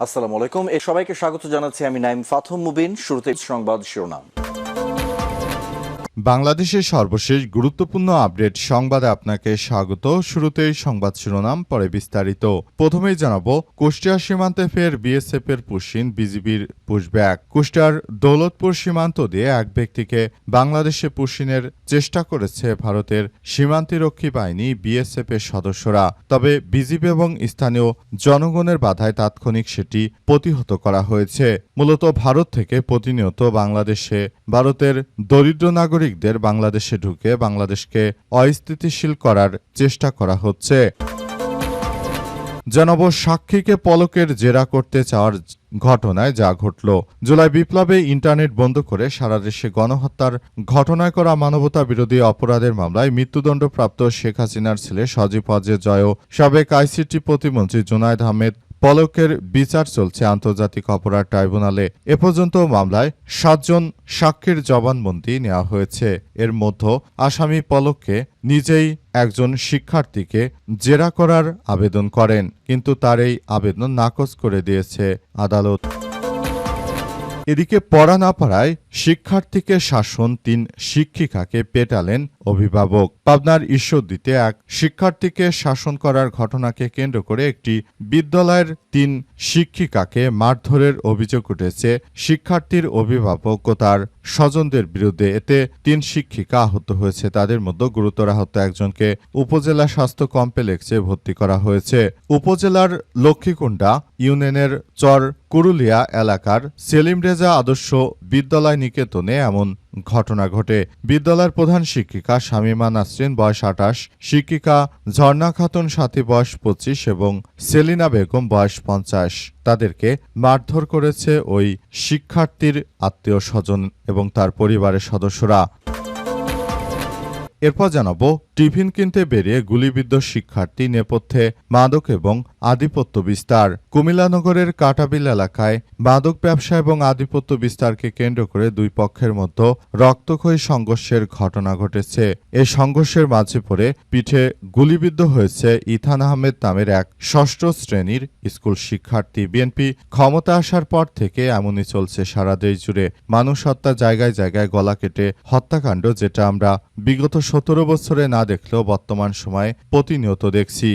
আসসালামু আলাইকুম। সবাইকে স্বাগত জানাচ্ছি আমি নাইম ফাথম মুবিন। শুরুতে সংবাদ শিরোনাম। বাংলাদেশের সর্বশেষ গুরুত্বপূর্ণ আপডেট সংবাদে আপনাকে স্বাগত। শুরুতেই সংবাদ শিরোনাম, পরে বিস্তারিত। প্রথমেই জানাবো, কুষ্টিয়া সীমান্তে ফের বিএসএফ এর পুশিন, বিজিবির পুশব্যাক। কুষ্টিয়ার দৌলতপুর সীমান্ত দিয়ে এক ব্যক্তিকে বাংলাদেশে পুশিনের চেষ্টা করেছে ভারতের সীমান্তরক্ষী বাহিনী বিএসএফ এর সদস্যরা। তবে বিজিবি এবং স্থানীয় জনগণের বাধায় তাৎক্ষণিক সেটি প্রতিহত করা হয়েছে। মূলত ভারত থেকে প্রতিনিয়ত বাংলাদেশে ভারতের দরিদ্র নাগরিকদের বাংলাদেশে ঢুকে বাংলাদেশকে অস্থিতিশীল করার চেষ্টা করা হচ্ছে। জানাব, সাক্ষীকে পলকের জেরা করতে চাওয়ার ঘটনায় যা ঘটল। জুলাই বিপ্লবে ইন্টারনেট বন্ধ করে সারা দেশে গণহত্যার ঘটনায় করা মানবতা বিরোধী অপরাধের মামলায় মৃত্যুদণ্ডপ্রাপ্ত শেখ হাসিনার ছেলে সজীব ওয়াজেদ জয়, সাবেক আইসিটি প্রতিমন্ত্রী জুনায়েদ আহমেদ পলকের বিচার চলছে আন্তর্জাতিক অপরাধ ট্রাইব্যুনালে। এ পর্যন্ত মামলায় 7 জন সাক্ষীর জবানবন্দি নেওয়া হয়েছে। এর মধ্যে আসামি পলককে নিজেই একজন শিক্ষার্থীকে জেরা করার আবেদন করেন, কিন্তু তার এই আবেদন নাকচ করে দিয়েছে আদালত। এদিকে পড়া না পারায় শিক্ষার্থীকে শাসন, 3 শিক্ষিকাকে পেটালেন অভিভাবক। পাবনার ঈশ্বরদীতে এক শিক্ষার্থীকে শাসন করার ঘটনাকে কেন্দ্র করে একটি বিদ্যালয়ের 3 শিক্ষিকাকে মারধরের অভিযোগ উঠেছে শিক্ষার্থীর অভিভাবক ও তার স্বজনদের বিরুদ্ধে। এতে 3 শিক্ষিকা আহত হয়েছে। তাদের মধ্যে গুরুতর আহত একজনকে উপজেলা স্বাস্থ্য কমপ্লেক্সে ভর্তি করা হয়েছে। উপজেলার লক্ষ্মীকুণ্ডা ইউনিয়নের চর কুরুলিয়া এলাকার সেলিম রেজা আদর্শ বিদ্যালয় নিকেতনে এমন ঘটনা ঘটে। বিদ্যালয়ের প্রধান শিক্ষিকা শামীমা নাসরিন বয়স 28, শিক্ষিকা ঝর্ণা খাতুন সাথী বয়স 25 এবং সেলিনা বেগম বয়স 50। তাদেরকে মারধর করেছে ওই শিক্ষার্থীর আত্মীয় স্বজন এবং তার পরিবারের সদস্যরা। এরপর জানাবো, টিফিন কিনতে বেরিয়ে গুলিবিদ্ধ শিক্ষার্থী, নেপথ্যে মাদক এবং আধিপত্য বিস্তার। কুমিল্লা নগরের কাটাবিল এলাকায় মাদক ব্যবসা এবং আধিপত্য বিস্তারকে কেন্দ্র করে দুই পক্ষের মধ্যে রক্তক্ষয়ী সংঘর্ষের ঘটনা ঘটেছে। এই সংঘর্ষের মাঝে পড়ে পিঠে গুলিবিদ্ধ হয়েছে ইথান আহমেদ নামের এক 6ষ্ঠ শ্রেণীর স্কুল শিক্ষার্থী। বিএনপি ক্ষমতা আসার পর থেকে এমনই চলছে সারা দেশ জুড়ে। মানুষ হত্যা, জায়গায় জায়গায় গলা কেটে হত্যাকাণ্ড, যেটা আমরা বিগত 17 বছরে না দেখলেও বর্তমান সময়ে প্রতিনিয়ত দেখছি।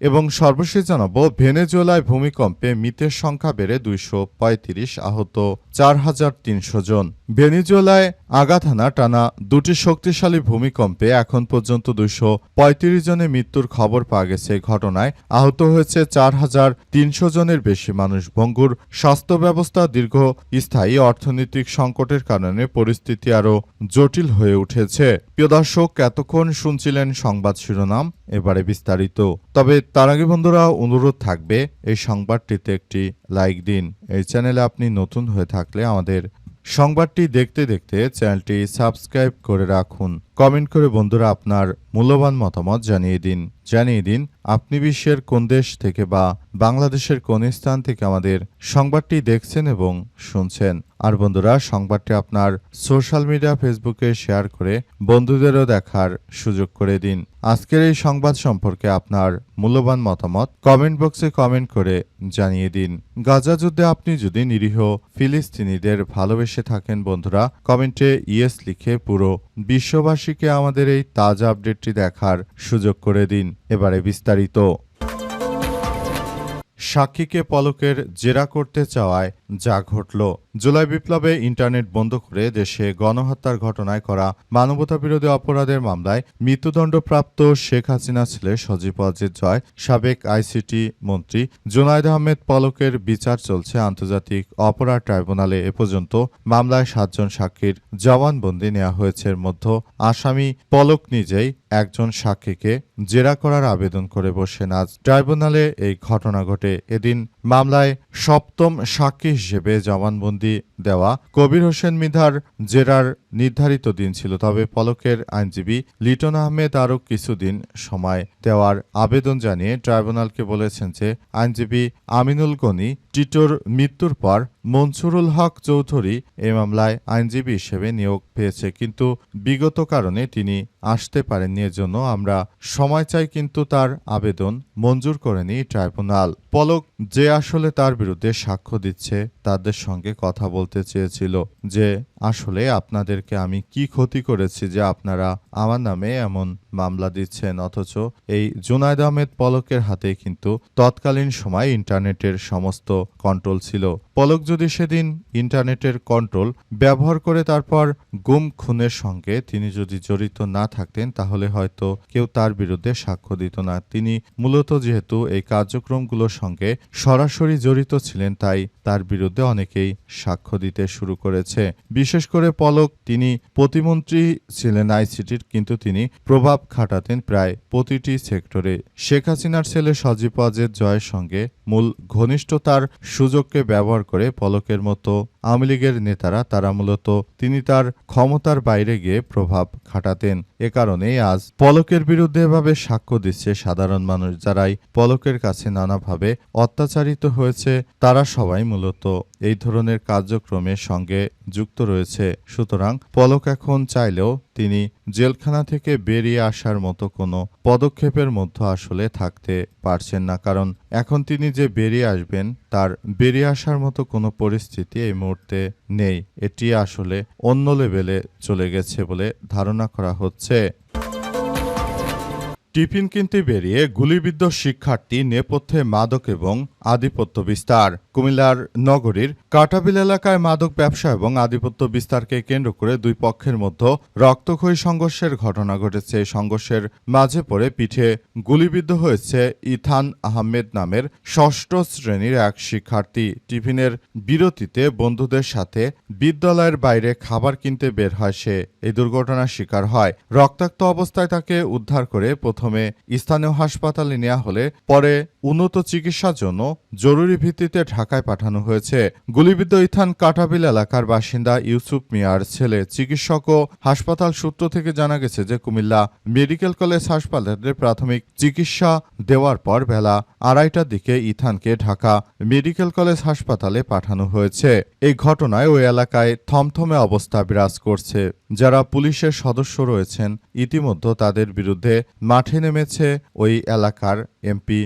এবং সর্বশেষ জানাবো, ভেনেজুয়েলায় ভূমিকম্পে মৃতের সংখ্যা বেড়ে 235, আহত 4300 জন। ভেনেজুয়েলায় আঘাত হানা টানা 2টি শক্তিশালী ভূমিকম্পে এখন পর্যন্ত 235 জনের মৃত্যুর খবর পাওয়া গেছে। এই ঘটনায় আহত হয়েছে 4300 জনের বেশি মানুষ। ভঙ্গুর স্বাস্থ্য ব্যবস্থা, দীর্ঘস্থায়ী অর্থনৈতিক সংকটের কারণে পরিস্থিতি আরও জটিল হয়ে উঠেছে। প্রিয় দর্শক, এতক্ষণ শুনছিলেন সংবাদ শিরোনাম, এবারে বিস্তারিত। তবে তার আগে বন্ধুরা, অনুরোধ থাকবে এই সংবাদটিতে একটি লাইক দিন। এই চ্যানেলে আপনি নতুন হয়ে থাকলে আমাদের সংবাদটি দেখতে দেখতে চ্যানেলটি সাবস্ক্রাইব করে রাখুন। কমেন্ট করে বন্ধুরা আপনার মূল্যবান মতামত জানিয়ে দিন আপনি বিশ্বের কোন দেশ থেকে বা বাংলাদেশের কোন স্থান থেকে আমাদের সংবাদটি দেখছেন এবং শুনছেন। আর বন্ধুরা, সংবাদটি আপনার সোশ্যাল মিডিয়া ফেসবুকে শেয়ার করে বন্ধুদেরও দেখার সুযোগ করে দিন। আজকের এই সংবাদ সম্পর্কে আপনার মূল্যবান মতামত কমেন্ট বক্সে কমেন্ট করে জানিয়ে দিন। গাজা যুদ্ধে আপনি যদি নিরীহ ফিলিস্তিনিদের ভালোবেসে থাকেন বন্ধুরা, কমেন্টে ইয়েস লিখে পুরো বিশ্ববাসীকে আমাদের এই তাজা আপডেটটি দেখার সুযোগ করে দিন। এবারে বিস্তারিত। সাক্ষীকে পলকের জেরা করতে চাওয়ায় যা ঘটল। জুলাই বিপ্লবে ইন্টারনেট বন্ধ করে দেশে গণহত্যার ঘটনায় করা মানবতাবিরোধী অপরাধের মামলায় মৃত্যুদণ্ডপ্রাপ্ত শেখ হাসিনা ছেলে সজীব ওয়াজেদ জয়, সাবেক আইসিটি মন্ত্রী জুনায়েদ আহমেদ পলকের বিচার চলছে আন্তর্জাতিক অপরাধ ট্রাইব্যুনালে। এ পর্যন্ত মামলায় 7 জন সাক্ষীর জবানবন্দি নেওয়া হয়েছে। এর মধ্যে আসামি পলক নিজেই একজন সাক্ষীকে জেরা করার আবেদন করে বসেন। আজ ট্রাইব্যুনালে এই ঘটনা ঘটে। এদিন মামলায় 7ম সাক্ষী হিসেবে জবানবন্দি দেওয়া কবির হোসেন মৃধার জেরার নির্ধারিত দিন ছিল। তবে পলকের আইনজীবী লিটন আহমেদ আরও কিছুদিন সময় দেওয়ার আবেদন জানিয়ে ট্রাইব্যুনালকে বলেছেন যে আইনজীবী আমিনুল গনি টিটোর মৃত্যুর পর মনসুরুল হক চৌধুরী এই মামলায় আইনজীবী হিসেবে নিয়োগ পেয়েছে, কিন্তু বিগত কারণে তিনি আসতে পারেননি। এজন্য আমরা সময় চাই, কিন্তু তার আবেদন মঞ্জুর করেনি ট্রাইব্যুনাল। পলক যে আসলে তার বিরুদ্ধে সাক্ষ্য দিচ্ছে তাদের সঙ্গে কথা বলতে চেয়েছিল যে আসলে আপনাদেরকে আমি কি ক্ষতি করেছি যে আপনারা আমার নামে এমন মামলা দিচ্ছেন, অথচ এই জুনায়েদ আহমেদ পলকের হাতে কিন্তু তৎকালীন সময় ইন্টারনেটের সমস্ত কন্ট্রোল ছিল। পলক যদি সেদিন ইন্টারনেটের কন্ট্রোল ব্যবহার করে তারপর গুম খুনের সঙ্গে তিনি যদি জড়িত না থাকতেন, তাহলে হয়তো কেউ তার বিরুদ্ধে সাক্ষ্য দিত না। তিনি মূলত যেহেতু এই কার্যক্রমগুলোর সঙ্গে সরাসরি জড়িত ছিলেন, তাই তার বিরুদ্ধে অনেকেই সাক্ষ্য দিতে শুরু করেছে। বিশেষ করে পলক, তিনি প্রতিমন্ত্রী ছিলেন আইসিটির, কিন্তু তিনি প্রভাব খাটাতেন প্রায় প্রতিটি সেক্টরে। শেখ হাসিনার ছেলে সজীব ওয়াজেদ জয়ের সঙ্গে মূল ঘনিষ্ঠতার সুযোগকে ব্যবহার করে পলকের মতো আওয়ামী লীগের নেতারা তারা মূলত তিনি তার ক্ষমতার বাইরে গিয়ে প্রভাব খাটাতেন। এ কারণেই আজ পলকের বিরুদ্ধে এভাবে সাক্ষ্য দিচ্ছে সাধারণ মানুষ। যারাই পলকের কাছে নানাভাবে অত্যাচারিত হয়েছে তারা সবাই মূলত এই ধরনের কার্যক্রমের সঙ্গে যুক্ত রয়েছে। সুতরাং পলক এখন চাইলেও তিনি জেলখানা থেকে বেরিয়ে আসার মতো কোনো পদক্ষেপের মধ্যে আসলে থাকতে পারছেন না, কারণ এখন তিনি যে বেরিয়ে আসবেন তার বেরিয়ে আসার মতো কোনো পরিস্থিতি এই মুহূর্তে নেই। এটি আসলে অন্য লেভেলে চলে গেছে বলে ধারণা করা হচ্ছে। টিফিন কিনতে বেরিয়ে গুলিবিদ্ধ শিক্ষার্থী, নেপথ্যে মাদক এবং আধিপত্য বিস্তার। কুমিল্লার নগরীর কাটাবিল এলাকায় মাদক ব্যবসা এবং আধিপত্য বিস্তারকে কেন্দ্র করে দুই পক্ষের মধ্যে রক্তক্ষয়ী সংঘর্ষের ঘটনা ঘটেছে। এই সংঘর্ষের মাঝে পড়ে পিঠে গুলিবিদ্ধ হয়েছে ইথান আহমেদ নামের ষষ্ঠ শ্রেণীর এক শিক্ষার্থী। টিফিনের বিরতিতে বন্ধুদের সাথে বিদ্যালয়ের বাইরে খাবার কিনতে বের হয় সে। এই দুর্ঘটনার শিকার হয়। রক্তাক্ত অবস্থায় তাকে উদ্ধার করে প্রথমে স্থানীয় হাসপাতালে নেওয়া হলে পরে উন্নত চিকিৎসার জন্য জরুরি ভিত্তিতে ঢাকায় পাঠানো হয়েছে। গুলিবিদ্ধ ইথান কাটাবিল এলাকার বাসিন্দা ইউসুফ মিয়ার ছেলে। চিকিৎসক ও হাসপাতাল সূত্র থেকে জানা গেছে যে কুমিল্লা মেডিকেল কলেজ হাসপাতালে প্রাথমিক চিকিৎসা দেওয়ার পর বেলা 2:30টার দিকে ইথানকে ঢাকা মেডিকেল কলেজ হাসপাতালে পাঠানো হয়েছে। এই ঘটনায় ওই এলাকায় থমথমে অবস্থা বিরাজ করছে। যারা পুলিশের সদস্য রয়েছেন ইতিমধ্যে তাদের বিরুদ্ধে মাঠে নেমেছে ওই এলাকার এমপি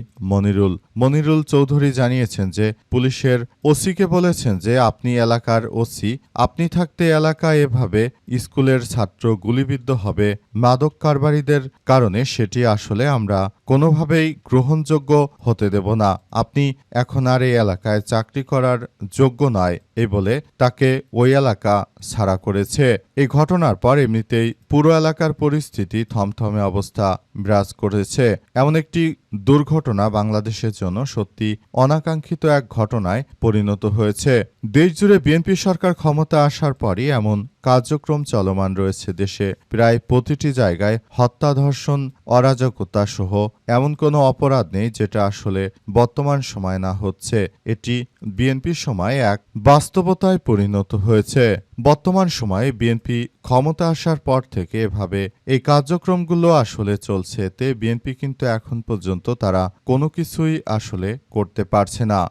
মনিরুল চৌধুরী জানিয়েছেন যে পুলিশের ওসিকে বলেছেন যে আপনি এলাকার ওসি, আপনি থাকতে এলাকায় এভাবে স্কুলের ছাত্র গুলিবিদ্ধ হবে মাদক কারবারিদের কারণে সেটি আসলে আমরা কোনোভাবেই গ্রহণযোগ্য হতে দেব না। আপনি এখন আর এই এলাকায় চাকরি করার যোগ্য নয়, এই বলে তাকে ওই এলাকা ছাড়া করেছে। এই ঘটনার পর এমনিতেই পুরো এলাকার পরিস্থিতি থমথমে অবস্থা বিরাজ করেছে। এমন একটি দুর্ঘটনা বাংলাদেশের জন্য সত্যি অনাকাঙ্ক্ষিত এক ঘটনায় পরিণত হয়েছে। দেশজুড়ে বিএনপি সরকার ক্ষমতা আসার পরই এমন কার্যক্রম চলমান রয়েছে। দেশে প্রায় প্রতিটি জায়গায় হত্যা, ধর্ষণ, অরাজকতা সহ এমন কোনো অপরাধ নেই যেটা আসলে বর্তমান সময় না হচ্ছে। এটি বিএনপির সময় এক বাস্তবতায় পরিণত হয়েছে। বর্তমান সময়ে বিএনপি ক্ষমতা আসার পর থেকে এভাবে এই কার্যক্রমগুলো আসলে চলছে। এতে বিএনপি কিন্তু এখন পর্যন্ত তারা কোনো কিছুই আসলে করতে পারছে না।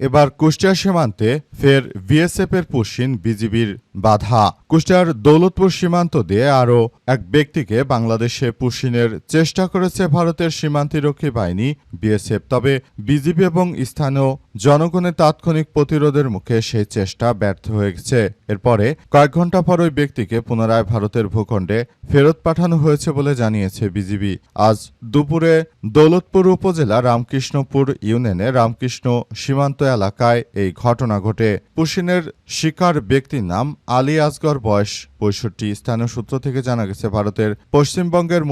এবার কুষ্টিয়া সীমান্তে ফের বিএসএফ এর পুশিন, বিজিবির বাধা। কুষ্টিয়ার দৌলতপুর সীমান্ত দিয়ে আরও এক ব্যক্তিকে বাংলাদেশে পুশিনের চেষ্টা করেছে ভারতের সীমান্তরক্ষী বাহিনী বিএসএফ। তবে বিজিবি এবং স্থানীয় জনগণের তাৎক্ষণিক প্রতিরোধের মুখে সেই চেষ্টা ব্যর্থ হয়ে গেছে। এরপরে কয়েক ঘন্টা পর ওই ব্যক্তিকে পুনরায় ভারতের ভূখণ্ডে ফেরত পাঠানো হয়েছে বলে জানিয়েছে বিজিবি। আজ দুপুরে দৌলতপুর উপজেলা রামকৃষ্ণপুর ইউনিয়নের রামকৃষ্ণ সীমান্ত এলাকায় এই ঘটনা ঘটে। পুশিনের শিকার ব্যক্তির নাম আলী আসগর, বয়স 65। স্থানীয় সূত্র থেকে জানা গেছে ভারতের পশ্চিমবঙ্গের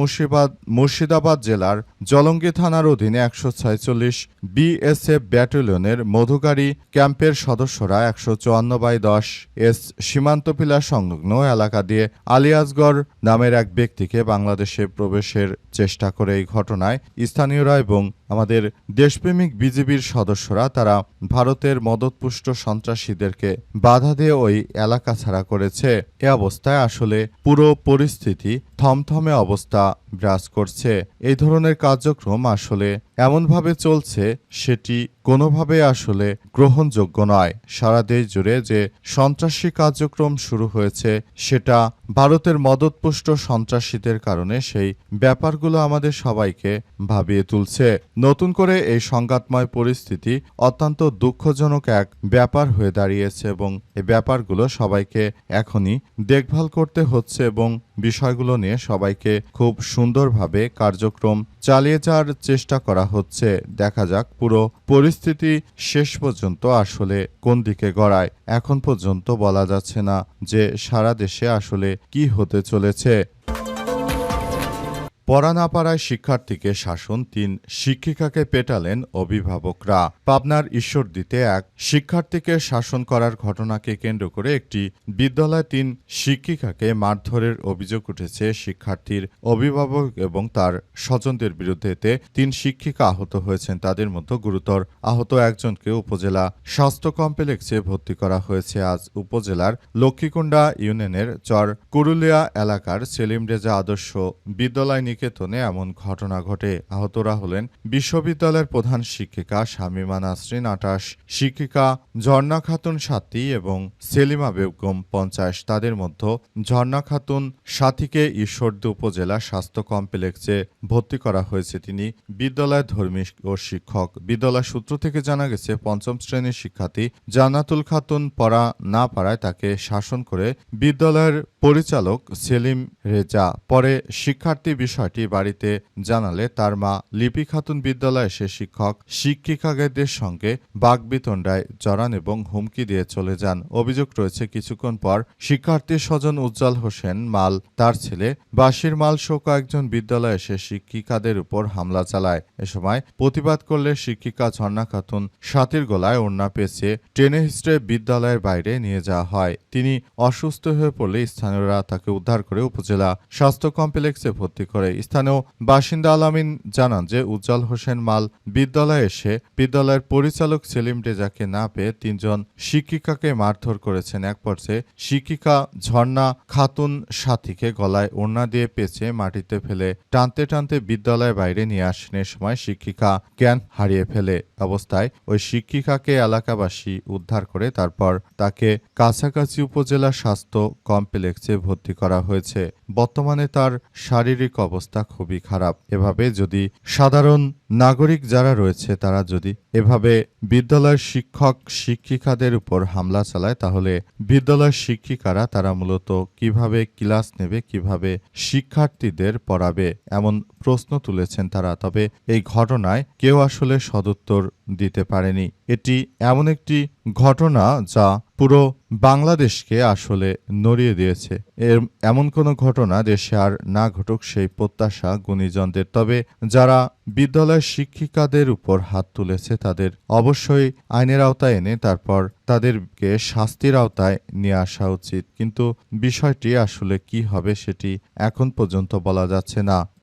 মুর্শিদাবাদ জেলার জলঙ্গি থানার অধীনে 146 বিএসএফ ব্যাটালিয়নের মধুগাড়ি ক্যাম্পের সদস্যরা 154/10 এস সীমান্ত পিলার সংলগ্ন এলাকা দিয়ে আলী আসগর নামের এক ব্যক্তিকে বাংলাদেশে প্রবেশের চেষ্টা করে। এই ঘটনায় স্থানীয়রা এবং আমাদের দেশপ্রেমিক বিজিবির সদস্যরা তারা ভারতের মদতপুষ্ট সন্ত্রাসীদেরকে বাধা দিয়ে ওই এলাকা ছাড়া করেছে। এ অবস্থায় আসলে পুরো পরিস্থিতি থমথমে অবস্থা বিরাজ করছে। এই ধরনের কার্যক্রম আসলে এমনভাবে চলছে সেটি কোনোভাবে আসলে গ্রহণযোগ্য নয়। সারা দেশ জুড়ে যে সন্ত্রাসী কার্যক্রম শুরু হয়েছে সেটা ভারতের মদতপুষ্ট সন্ত্রাসীদের কারণে সেই ব্যাপারগুলো আমাদের সবাইকে ভাবিয়ে তুলছে। নতুন করে এই সংঘাতময় পরিস্থিতি অত্যন্ত দুঃখজনক এক ব্যাপার হয়ে দাঁড়িয়েছে এবং এই ব্যাপারগুলো সবাইকে এখনই দেখভাল করতে হচ্ছে এবং বিষয়গুলো নিয়ে সবাইকে খুব সুন্দরভাবে কার্যক্রম চালিয়ে যাওয়ার চেষ্টা করা হচ্ছে। দেখা যাক পুরো পরিস্থিতি শেষ পর্যন্ত আসলে কোন দিকে গড়ায়। এখন পর্যন্ত বলা যাচ্ছে না যে সারা দেশে আসলে কি হতে চলেছে। পড়া না পারায় শিক্ষার্থীকে শাসন, 3 শিক্ষিকাকে পেটালেন অভিভাবকরা। পাবনার ঈশ্বরদীতে এক শিক্ষার্থীকে শাসন করার ঘটনাকে কেন্দ্র করে একটি বিদ্যালয়ে 3 শিক্ষিকাকে মারধরের অভিযোগ উঠেছে। শিক্ষার্থীর অভিভাবক এবং তার স্বজনদের বিরুদ্ধে। এতে 3 শিক্ষিকা আহত হয়েছেন। তাদের মধ্যে গুরুতর আহত একজনকে উপজেলা স্বাস্থ্য কমপ্লেক্সে ভর্তি করা হয়েছে। আজ উপজেলার লক্ষ্মীকুণ্ডা ইউনিয়নের চর কুরুলিয়া এলাকার সেলিম রেজা আদর্শ বিদ্যালয় নিকেতনে এমন ঘটনা ঘটে। আহতরা হলেন বিশ্ববিদ্যালয়ের প্রধান শিক্ষিকা শামীমা নাসরিন 28, শিক্ষিকা ঝর্ণা খাতুন 7 এবং সেলিমা বেগম 50। তাদের মধ্যে ঝর্ণা খাতুন 7কে ঈশ্বরদী উপজেলা স্বাস্থ্য কমপ্লেক্সে ভর্তি করা হয়েছে। তিনি বিদ্যালয়ের ধর্মী ও শিক্ষক। বিদ্যালয় সূত্র থেকে জানা গেছে 5ম শ্রেণীর শিক্ষার্থী জান্নাতুল খাতুন পড়া না পারায় তাকে শাসন করে বিদ্যালয়ের পরিচালক সেলিম রেজা। পরে শিক্ষার্থী বিষয়টি বাড়িতে জানালে তার মা লিপি খাতুন বিদ্যালয়ে এসে শিক্ষক শিক্ষিকাদের সঙ্গে বাকবিতণ্ডায় জড়ান এবং হুমকি দিয়ে চলে যান। অভিযোগ রয়েছে কিছুক্ষণ পর শিক্ষার্থীর স্বজন উজ্জ্বল হোসেন মাল তার ছেলে বাশির মাল সহ কয়েকজন বিদ্যালয়ে এসে শিক্ষিকাদের উপর হামলা চালায়। এ সময় প্রতিবাদ করলে শিক্ষিকা ঝর্ণা খাতুন 7 গলায় ওড়না পেঁচিয়ে টেনে হিঁচড়ে বিদ্যালয়ের বাইরে নিয়ে যাওয়া হয়। তিনি অসুস্থ হয়ে পড়লে স্থানীয়রা তাকে উদ্ধার করে উপজেলা স্বাস্থ্য কমপ্লেক্সে ভর্তি করে। স্থানীয় বাসিন্দা আলামিন জানান যে উজ্জ্বল হোসেন মাল বিদ্যালয়ে এসে বিদ্যালয়ের পরিচালক সেলিম রেজাকে না পেয়ে 3 জন শিক্ষিকাকে মারধর করেছেন। এক পর্যায়ে শিক্ষিকা ঝর্ণা খাতুন 7কে গলায় ওড়না দিয়ে পেঁচিয়ে মাটিতে ফেলে টানতে টানতে বিদ্যালয়ের বাইরে নিয়ে আসেন। এ সময় শিক্ষিকা জ্ঞান হারিয়ে ফেলে। অবস্থায় ওই শিক্ষিকাকে এলাকাবাসী উদ্ধার করে তারপর তাকে কাছাকাছি উপজেলা স্বাস্থ্য কমপ্লেক্সে ভর্তি করা হয়েছে। বর্তমানে তার শারীরিক অবস্থা খুবই খারাপ। এভাবে যদি সাধারণ নাগরিক যারা রয়েছে তারা যদি এভাবে বিদ্যালয়ের শিক্ষক শিক্ষিকাদের উপর হামলা চালায় তাহলে বিদ্যালয়ের শিক্ষিকারা তারা মূলত কিভাবে ক্লাস নেবে, কিভাবে শিক্ষার্থীদের পড়াবে, এমন প্রশ্ন তুলেছেন তারা। তবে এই ঘটনায় কেউ আসলে সদুত্তর দিতে পারেনি। এটি এমন একটি ঘটনা যা পুরো বাংলাদেশকে আসলে নড়িয়ে দিয়েছে। এমন কোনো ঘটনা দেশে আর না ঘটুক সেই প্রত্যাশা গুণীজনদের। তবে যারা বিদ্যালয়ের শিক্ষিকাদের উপর হাত তুলেছে তাদের অবশ্যই আইনের আওতায় এনে তারপর তাদেরকে শাস্তির আওতায় নিয়ে আসা উচিত। কিন্তু বিষয়টি আসলে কি হবে সেটি এখন পর্যন্ত বলা যাচ্ছে না।